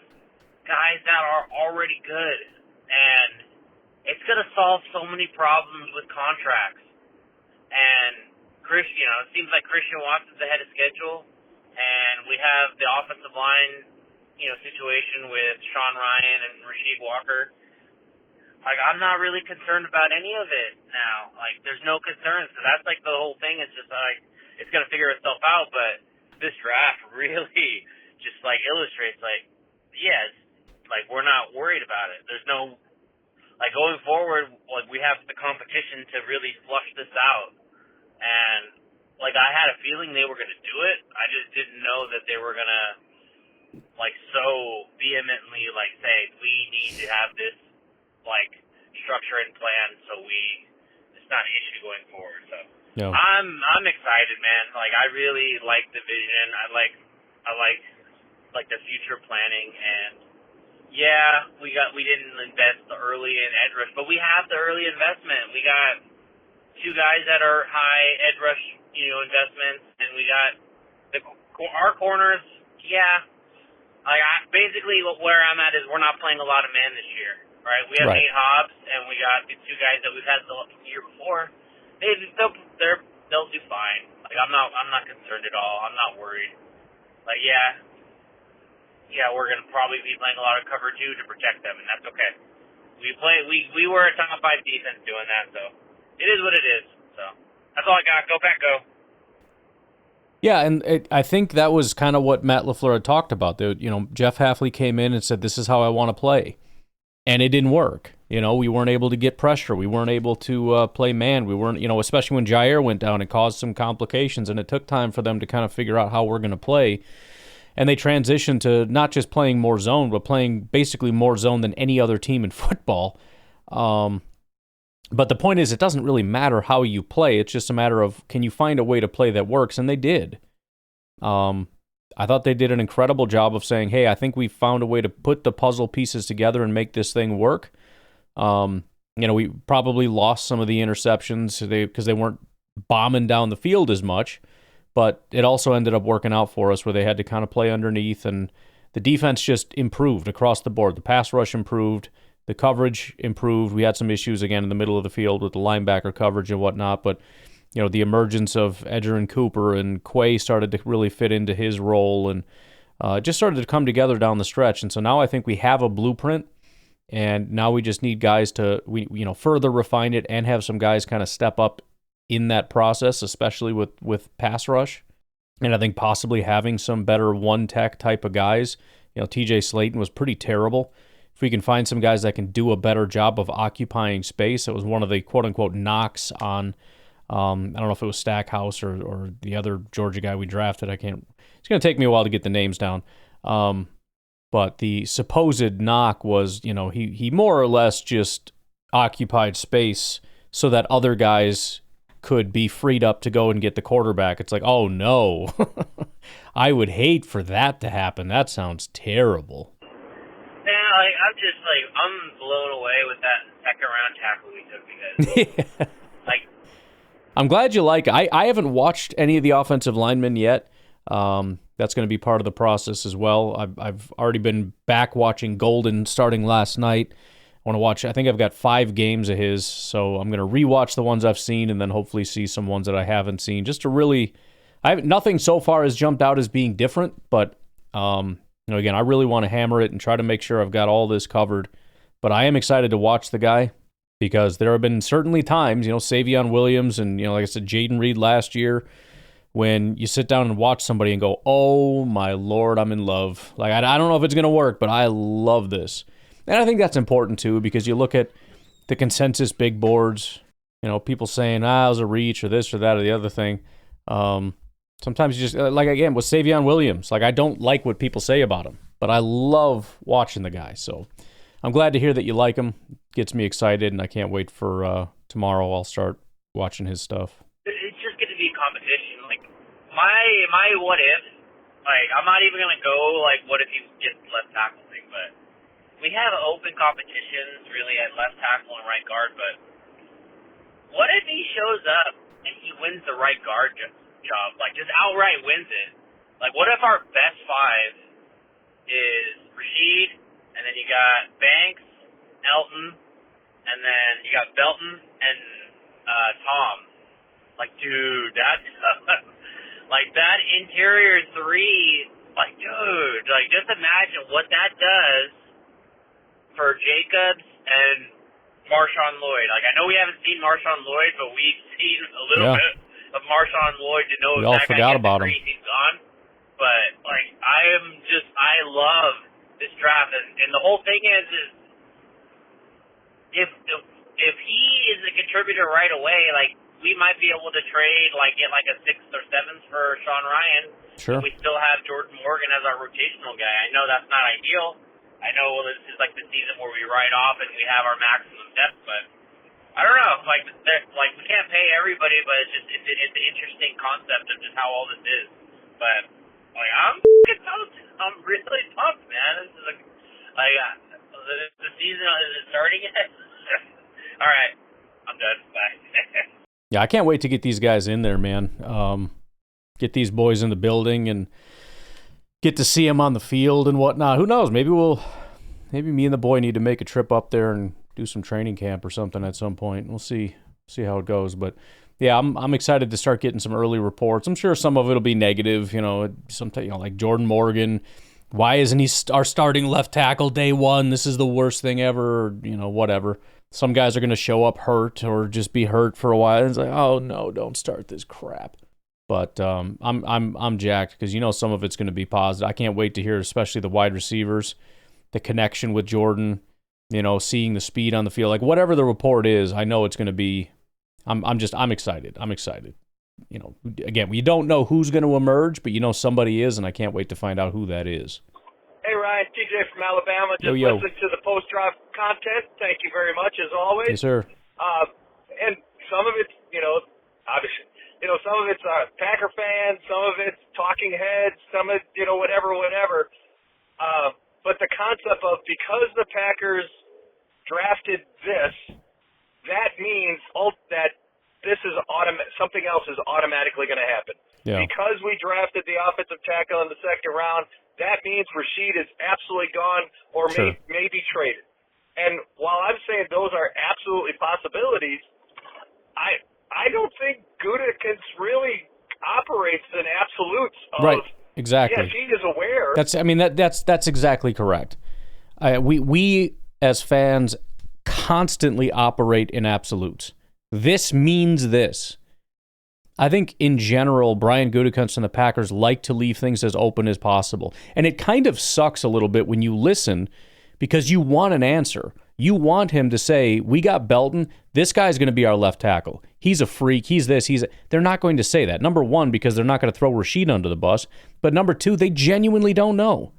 [SPEAKER 10] guys that are already good. And it's going to solve so many problems with contracts. And it seems like Christian Watson's ahead of schedule. And we have the offensive line, situation with Sean Ryan and Rasheed Walker. I'm not really concerned about any of it now. There's no concerns. So that's the whole thing. It's just it's going to figure itself out. But this draft really just illustrates we're not worried about it. There's no going forward. We have the competition to really flush this out. And I had a feeling they were going to do it. I just didn't know that they were going to so vehemently say we need to have this structure and plan so it's not an issue going forward. So
[SPEAKER 4] yeah.
[SPEAKER 10] I'm excited, man. I really like the vision. I like the future planning, and we didn't invest early in edge rush, but we have the early investment. We got 2 guys that are high edge rush investments, and we got our corners. Basically where I'm at is we're not playing a lot of man this year, right? We have Nate Hobbs, and we got the 2 guys that we've had the year before. They'll do fine. I'm not concerned at all. I'm not worried. We're gonna probably be playing a lot of cover 2 to protect them, and that's okay. We were a top 5 defense doing that, so it is what it is. So that's all I got. Go Pack, go.
[SPEAKER 4] Yeah, and I think that was kind of what Matt LaFleur had talked about. Jeff Hafley came in and said, "This is how I want to play," and it didn't work. We weren't able to get pressure. We weren't able to play man. We weren't, especially when Jair went down, it caused some complications, and it took time for them to kind of figure out how we're going to play. And they transitioned to not just playing more zone, but playing basically more zone than any other team in football. But the point is, it doesn't really matter how you play. It's just a matter of, can you find a way to play that works? And they did. I thought they did an incredible job of saying, hey, I think we found a way to put the puzzle pieces together and make this thing work. We probably lost some of the interceptions because they weren't bombing down the field as much. but it also ended up working out for us where they had to kind of play underneath, and the defense just improved across the board. The pass rush improved. The coverage improved. We had some issues, again, in the middle of the field with the linebacker coverage and whatnot, but the emergence of Edger and Cooper and Quay started to really fit into his role, and it just started to come together down the stretch. And so now I think we have a blueprint, and now we just need guys to further refine it and have some guys kind of step up in that process, especially with pass rush. And I think possibly having some better one-tech type of guys. TJ Slayton was pretty terrible. If we can find some guys that can do a better job of occupying space, it was one of the quote-unquote knocks on, I don't know if it was Stackhouse or the other Georgia guy we drafted. It's going to take me a while to get the names down. But the supposed knock was, he more or less just occupied space so that other guys could be freed up to go and get the quarterback. It's like, oh no, I would hate for that to happen. That sounds terrible.
[SPEAKER 10] Yeah, I'm blown away with that second round tackle we took because,
[SPEAKER 4] I'm glad you like it. I haven't watched any of the offensive linemen yet. That's going to be part of the process as well. I've already been back watching Golden starting last night. I want to watch, I think I've got 5 games of his, so I'm going to rewatch the ones I've seen and then hopefully see some ones that I haven't seen, just to really, nothing so far has jumped out as being different, but again, I really want to hammer it and try to make sure I've got all this covered. But I am excited to watch the guy because there have been certainly times, Savion Williams and, like I said, Jaden Reed last year, when you sit down and watch somebody and go, oh my Lord, I'm in love. Like, I don't know if it's going to work, but I love this. And I think that's important too, because you look at the consensus big boards, people saying, it was a reach or this or that or the other thing. Sometimes you just, like again, with Savion Williams, I don't like what people say about him, but I love watching the guy. So I'm glad to hear that you like him. Gets me excited, and I can't wait for tomorrow. I'll start watching his stuff.
[SPEAKER 10] It's just going to be a competition. My what if, I'm not even going to go, what if he gets left tackle thing, but we have open competitions really at left tackle and right guard, but what if he shows up and he wins the right guard job, just outright wins it? What if our best 5 is Rashid, and then you got Banks, Elton, and then you got Belton and Tom? Dude, that's that interior 3, dude, just imagine what that does for Jacobs and Marshawn Lloyd. I know we haven't seen Marshawn Lloyd, but we've seen a little bit of Marshawn Lloyd to know
[SPEAKER 4] we
[SPEAKER 10] if
[SPEAKER 4] all
[SPEAKER 10] that
[SPEAKER 4] forgot
[SPEAKER 10] guy gets
[SPEAKER 4] about
[SPEAKER 10] the
[SPEAKER 4] him.
[SPEAKER 10] crease, he's gone. But I love this draft, and the whole thing is if he is a contributor right away, we might be able to trade, get a 6th or 7th for Sean Ryan.
[SPEAKER 4] Sure.
[SPEAKER 10] We still have Jordan Morgan as our rotational guy. I know that's not ideal. I know this is the season where we write off and we have our maximum depth, but I don't know. We can't pay everybody, but it's an interesting concept of just how all this is. But I'm pumped. I'm really pumped, man. This is the season is starting yet. All right, I'm done. Bye.
[SPEAKER 4] Yeah, I can't wait to get these guys in there, man. Get these boys in the building and get to see them on the field and whatnot. Who knows? Maybe me and the boy need to make a trip up there and do some training camp or something at some point. We'll see how it goes. But yeah, I'm excited to start getting some early reports. I'm sure some of it'll be negative. Sometimes like Jordan Morgan. Why isn't he our starting left tackle day one? This is the worst thing ever. Or, whatever. Some guys are going to show up hurt or just be hurt for a while. It's like, oh no, don't start this crap. But I'm jacked because some of it's going to be positive. I can't wait to hear, especially the wide receivers, the connection with Jordan. Seeing the speed on the field, whatever the report is, I know it's going to be. I'm excited. I'm excited. Again, we don't know who's going to emerge, but somebody is, and I can't wait to find out who that is.
[SPEAKER 11] Hey, Ryan, TJ from Alabama. Just listening to the post-draft content. Thank you very much, as always.
[SPEAKER 4] Yes, sir.
[SPEAKER 11] And some of it's, obviously, some of it's Packer fans, some of it's talking heads, some of it, whatever. But the concept of because the Packers drafted this, that means that this is something else is automatically going to happen.
[SPEAKER 4] Yeah.
[SPEAKER 11] Because we drafted the offensive tackle in the second round, that means Rashid is absolutely gone or
[SPEAKER 4] Sure.
[SPEAKER 11] may be traded. And while I'm saying those are absolutely possibilities, I don't think Gutekunst really operates in absolutes of,
[SPEAKER 4] Right. Exactly.
[SPEAKER 11] yes, he is aware.
[SPEAKER 4] That's exactly correct. We as fans constantly operate in absolutes. This means this. I think in general, Brian Gutekunst and the Packers like to leave things as open as possible. And it kind of sucks a little bit when you listen because you want an answer. You want him to say, we got Belton, this guy's going to be our left tackle. He's a freak, he's this, They're not going to say that. Number one, because they're not going to throw Rashid under the bus. But number two, they genuinely don't know.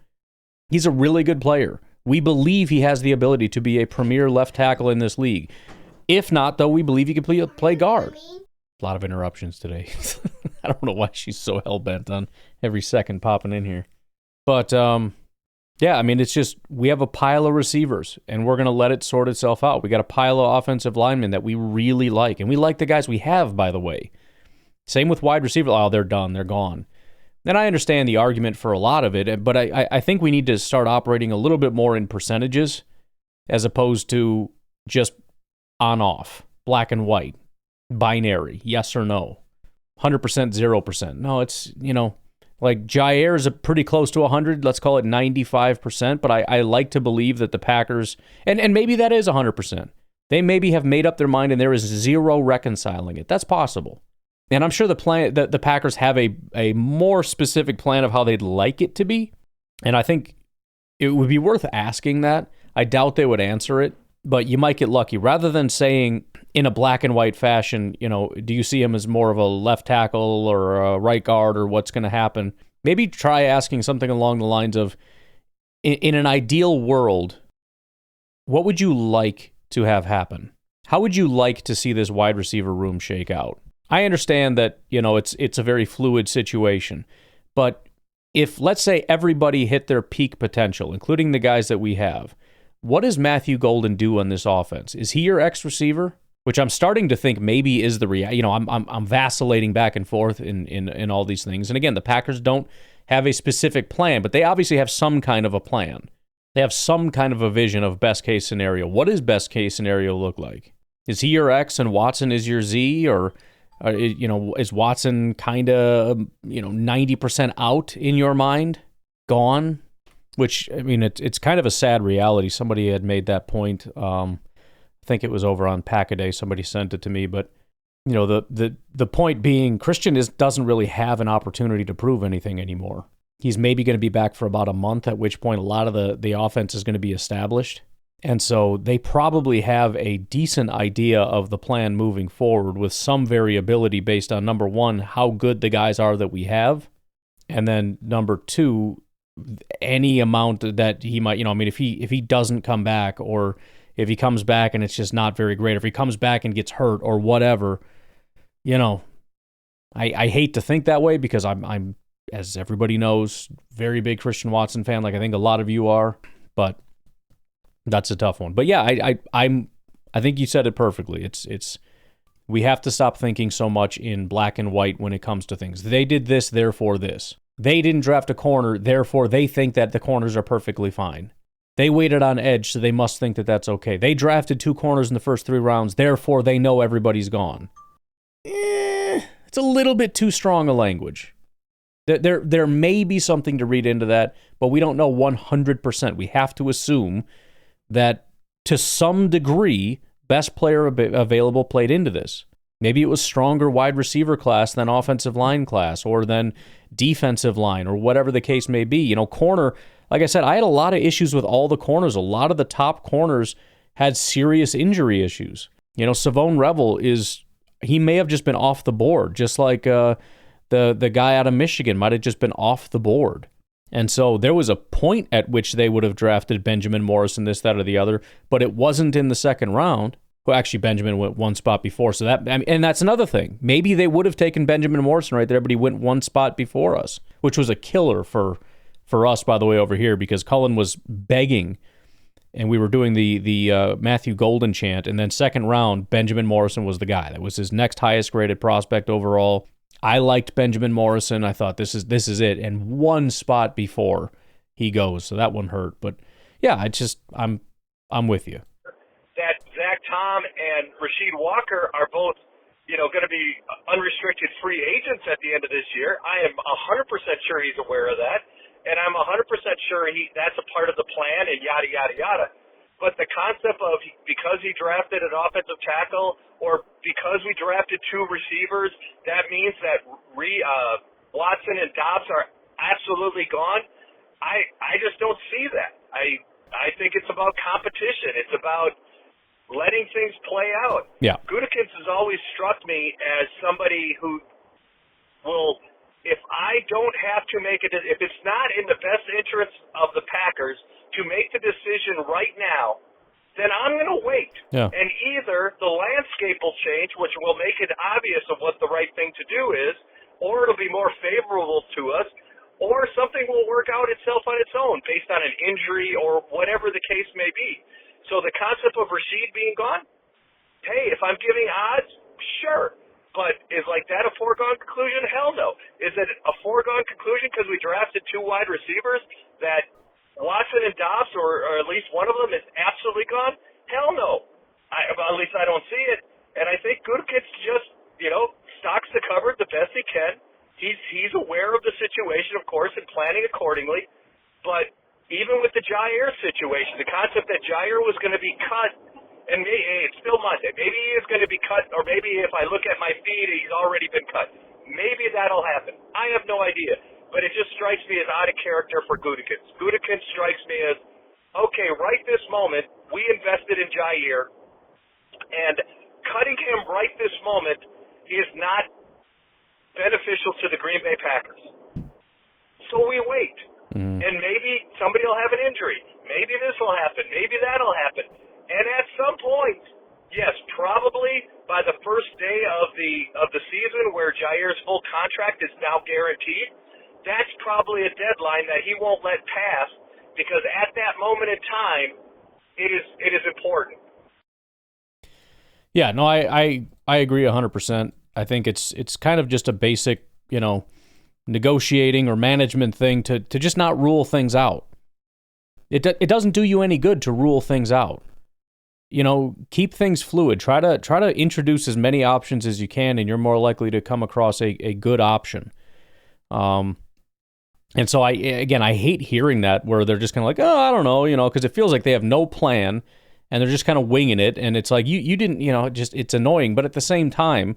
[SPEAKER 4] He's a really good player. We believe he has the ability to be a premier left tackle in this league. If not, though, we believe he can play guard. A lot of interruptions today. I don't know why she's so hell-bent on every second popping in here. But, yeah, it's just we have a pile of receivers, and we're going to let it sort itself out. We got a pile of offensive linemen that we really like, and we like the guys we have, by the way. Same with wide receiver. Oh, they're done. They're gone. And I understand the argument for a lot of it, but I think we need to start operating a little bit more in percentages as opposed to just on-off, black and white, binary, yes or no, 100%, 0%. No, it's, like Jair is pretty close to 100. Let's call it 95%. But I like to believe that the Packers, and maybe that is 100%. They maybe have made up their mind and there is zero reconciling it. That's possible. And I'm sure the Packers have a more specific plan of how they'd like it to be. And I think it would be worth asking that. I doubt they would answer it, but you might get lucky. Rather than saying in a black and white fashion, do you see him as more of a left tackle or a right guard or what's going to happen? Maybe try asking something along the lines of, in an ideal world, what would you like to have happen? How would you like to see this wide receiver room shake out? I understand that, it's a very fluid situation, but if, let's say, everybody hit their peak potential, including the guys that we have, what does Matthew Golden do on this offense? Is he your X receiver? Which I'm starting to think maybe is the reality. I'm vacillating back and forth in all these things. And again, the Packers don't have a specific plan, but they obviously have some kind of a plan. They have some kind of a vision of best case scenario. What does best case scenario look like? Is he your X and Watson is your Z, or is Watson kind of 90% out in your mind, gone? Which it's kind of a sad reality. Somebody had made that point. I think it was over on Packernet. Somebody sent it to me, but the point being, Christian doesn't really have an opportunity to prove anything anymore. He's maybe going to be back for about a month, at which point a lot of the offense is going to be established. And so they probably have a decent idea of the plan moving forward with some variability based on, number one, how good the guys are that we have, and then number two, any amount that he might, if he doesn't come back, or if he comes back and it's just not very great, if he comes back and gets hurt or whatever, I hate to think that way because I'm, as everybody knows, very big Christian Watson fan, like I think a lot of you are, but that's a tough one. But yeah, I think you said it perfectly. It's we have to stop thinking so much in black and white when it comes to things. They did this, therefore this. They didn't draft a corner, therefore they think that the corners are perfectly fine. They waited on edge, so they must think that that's okay. They drafted 2 corners in the first 3 rounds, therefore they know everybody's gone. It's a little bit too strong a language. There may be something to read into that, but we don't know 100%. We have to assume that to some degree, best player available played into this. Maybe it was stronger wide receiver class than offensive line class or than defensive line or whatever the case may be. Corner, like I said, I had a lot of issues with all the corners. A lot of the top corners had serious injury issues. Savone Revel he may have just been off the board, just like the guy out of Michigan might have just been off the board. And so there was a point at which they would have drafted Benjamin Morrison, this, that, or the other, but it wasn't in the second round. Well, actually, Benjamin went 1 spot before, so and that's another thing. Maybe they would have taken Benjamin Morrison right there, but he went 1 spot before us, which was a killer for us, by the way, over here, because Cullen was begging, and we were doing the Matthew Golden chant, and then second round, Benjamin Morrison was the guy. That was his next highest graded prospect overall. I liked Benjamin Morrison. I thought this is it. And one spot before he goes, so that one hurt. But yeah, I'm with you.
[SPEAKER 11] That Zach Tom and Rasheed Walker are both, going to be unrestricted free agents at the end of this year. I am 100% sure he's aware of that, and I'm 100% sure that's a part of the plan and yada, yada, yada. But the concept of because he drafted an offensive tackle or because we drafted 2 receivers, that means that Watson and Dobbs are absolutely gone. I just don't see that. I think it's about competition. It's about letting things play out.
[SPEAKER 4] Yeah.
[SPEAKER 11] Gutekunst has always struck me as somebody who will, if I don't have to make it, if it's not in the best interest of the Packers to make the decision right now, then I'm going to wait.
[SPEAKER 4] Yeah.
[SPEAKER 11] And either the landscape will change, which will make it obvious of what the right thing to do is, or it'll be more favorable to us, or something will work out itself on its own based on an injury or whatever the case may be. So the concept of Rasheed being gone, hey, if I'm giving odds, sure. But is that a foregone conclusion? Hell no. Is it a foregone conclusion because we drafted 2 wide receivers that Watson and Dobbs, or at least one of them, is absolutely gone? Hell no. At least I don't see it. And I think Gutekunst just, stocks the cupboard the best he can. He's aware of the situation, of course, and planning accordingly. But even with the Jair situation, the concept that Jair was going to be cut, and it's still Monday. Maybe he is going to be cut, or maybe if I look at my feed, he's already been cut. Maybe that'll happen. I have no idea. But it just strikes me as out of character for Gutekunst. Gutekunst strikes me as, okay, right this moment, we invested in Jair, and cutting him right this moment is not beneficial to the Green Bay Packers. So we wait. And maybe somebody will have an injury. Maybe this will happen. Maybe that'll happen. And at some point, yes, probably by the first day of the season where Jair's full contract is now guaranteed, that's probably a deadline that he won't let pass because at that moment in time, it is important.
[SPEAKER 4] Yeah, no, I agree 100%. I think it's kind of just a basic, negotiating or management thing to just not rule things out. It doesn't do you any good to rule things out. Keep things fluid. Try to introduce as many options as you can, and you're more likely to come across a good option. And so I hate hearing that where they're just kind of like, oh, I don't know, because it feels like they have no plan and they're just kind of winging it. And it's like, you didn't, it's annoying. But at the same time,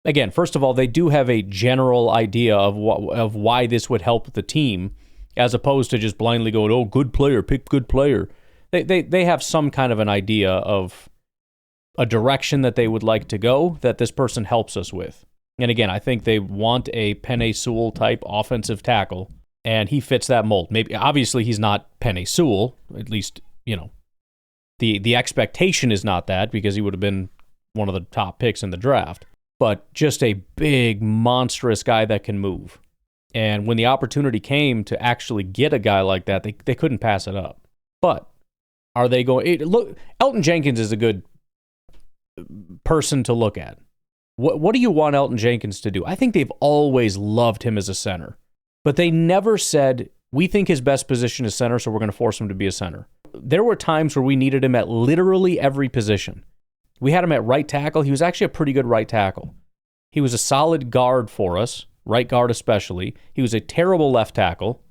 [SPEAKER 4] again, first of all, they do have a general idea of why this would help the team, as opposed to just blindly going, oh, good player, pick good player. They have some kind of an idea of a direction that they would like to go that this person helps us with. And again, I think they want a Penei Sewell type offensive tackle, and he fits that mold. Maybe obviously he's not Penei Sewell, at least, the expectation is not that because he would have been one of the top picks in the draft. But just a big, monstrous guy that can move. And when the opportunity came to actually get a guy like that, they couldn't pass it up. But are they going... Look, Elton Jenkins is a good person to look at. What do you want Elton Jenkins to do? I think they've always loved him as a center. But they never said, we think his best position is center, so we're going to force him to be a center. There were times where we needed him at literally every position. We had him at right tackle. He was actually a pretty good right tackle. He was a solid guard for us, right guard especially. He was a terrible left tackle,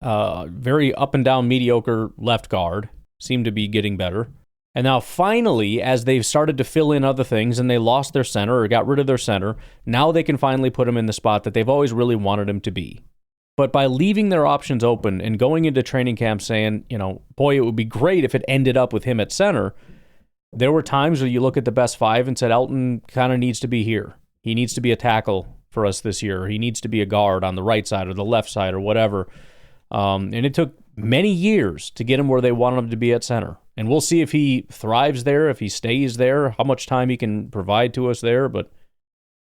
[SPEAKER 4] very up and down mediocre left guard, seemed to be getting better. And now finally, as they've started to fill in other things and they lost their center or got rid of their center, now they can finally put him in the spot that they've always really wanted him to be. But by leaving their options open and going into training camp saying, boy, it would be great if it ended up with him at center, there were times where you look at the best 5 and said, Elton kind of needs to be here. He needs to be a tackle for us this year. He needs to be a guard on the right side or the left side or whatever. And it took many years to get him where they wanted him to be at center. And we'll see if he thrives there, if he stays there, how much time he can provide to us there. But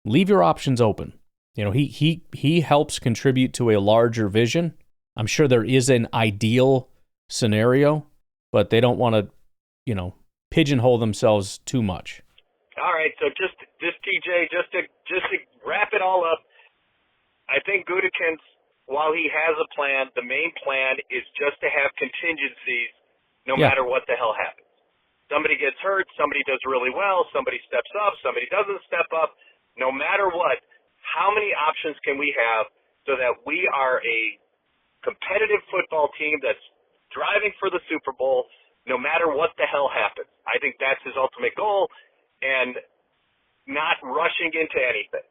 [SPEAKER 4] leave your options open. He helps contribute to a larger vision. I'm sure there is an ideal scenario, but they don't want to, pigeonhole themselves too much.
[SPEAKER 11] All right, so this TJ, just to wrap it all up, I think Gutekunst, while he has a plan, the main plan is just to have contingencies no matter what the hell happens. Somebody gets hurt, somebody does really well, somebody steps up, somebody doesn't step up. No matter what, how many options can we have so that we are a competitive football team that's driving for the Super Bowl no matter what the hell happens? I think that's his ultimate goal, and not rushing into anything.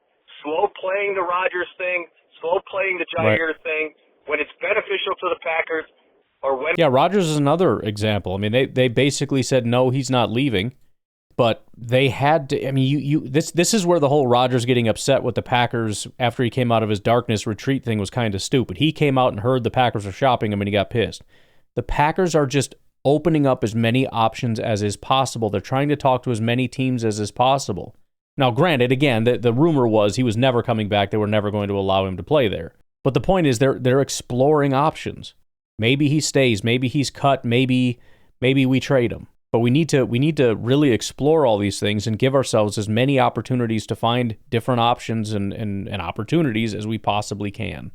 [SPEAKER 11] Slow playing the Rodgers thing, slow playing the Jair thing when it's beneficial to the Packers. Or when
[SPEAKER 4] Rodgers is another example. I mean, they basically said no, he's not leaving, but they had to. I mean, this is where the whole Rodgers getting upset with the Packers after he came out of his darkness retreat thing was kind of stupid. He came out and heard the Packers were shopping him, and he got pissed. The Packers are just opening up as many options as is possible. They're trying to talk to as many teams as is possible. Now, granted, again, the rumor was he was never coming back. They were never going to allow him to play there. But the point is, they're exploring options. Maybe he stays. Maybe he's cut. Maybe we trade him. But we need to really explore all these things and give ourselves as many opportunities to find different options and opportunities as we possibly can.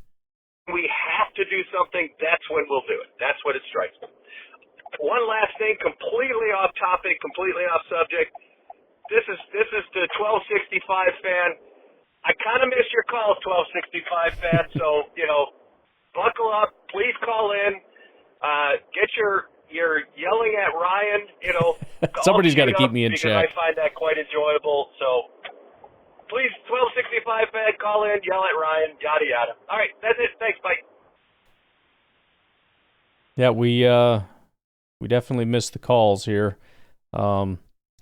[SPEAKER 11] We have to do something. That's when we'll do it. That's what it strikes me. One last thing, completely off topic, completely off subject. This is the 1265 fan. I kind of miss your calls, 1265 fan. So buckle up. Please call in. Get your yelling at Ryan.
[SPEAKER 4] Somebody's got to keep me in
[SPEAKER 11] because
[SPEAKER 4] check.
[SPEAKER 11] I find that quite enjoyable. So please, 1265 fan, call in, yell at Ryan, yada yada. All right, that's it. Thanks, bye.
[SPEAKER 4] Yeah, we definitely missed the calls here.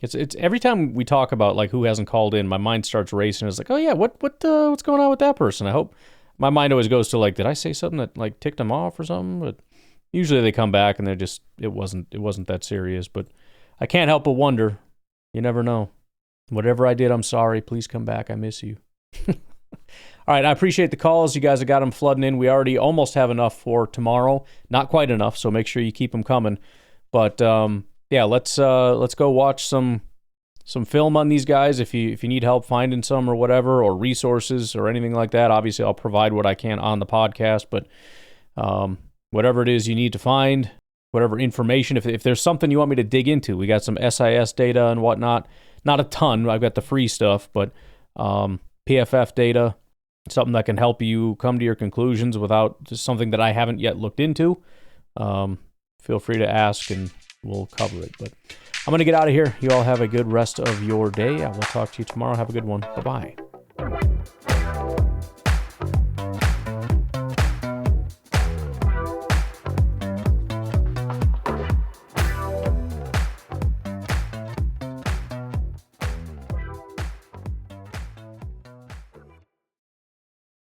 [SPEAKER 4] It's every time we talk about like who hasn't called in, my mind starts racing. It's like, oh yeah, what's going on with that person? I hope. My mind always goes to like, did I say something that like ticked them off or something? But usually they come back and they're just it wasn't that serious. But I can't help but wonder. You never know. Whatever I did, I'm sorry. Please come back. I miss you. All right, I appreciate the calls. You guys have got them flooding in. We already almost have enough for tomorrow. Not quite enough, so make sure you keep them coming. But let's go watch some film on these guys if you need help finding some or whatever, or resources or anything like that. Obviously, I'll provide what I can on the podcast, but whatever it is you need to find, whatever information, if there's something you want me to dig into, we got some SIS data and whatnot. Not a ton. I've got the free stuff, but PFF data, something that can help you come to your conclusions without just something that I haven't yet looked into. Feel free to ask and we'll cover it. But I'm going to get out of here. You all have a good rest of your day. I will talk to you tomorrow. Have a good one. Bye-bye.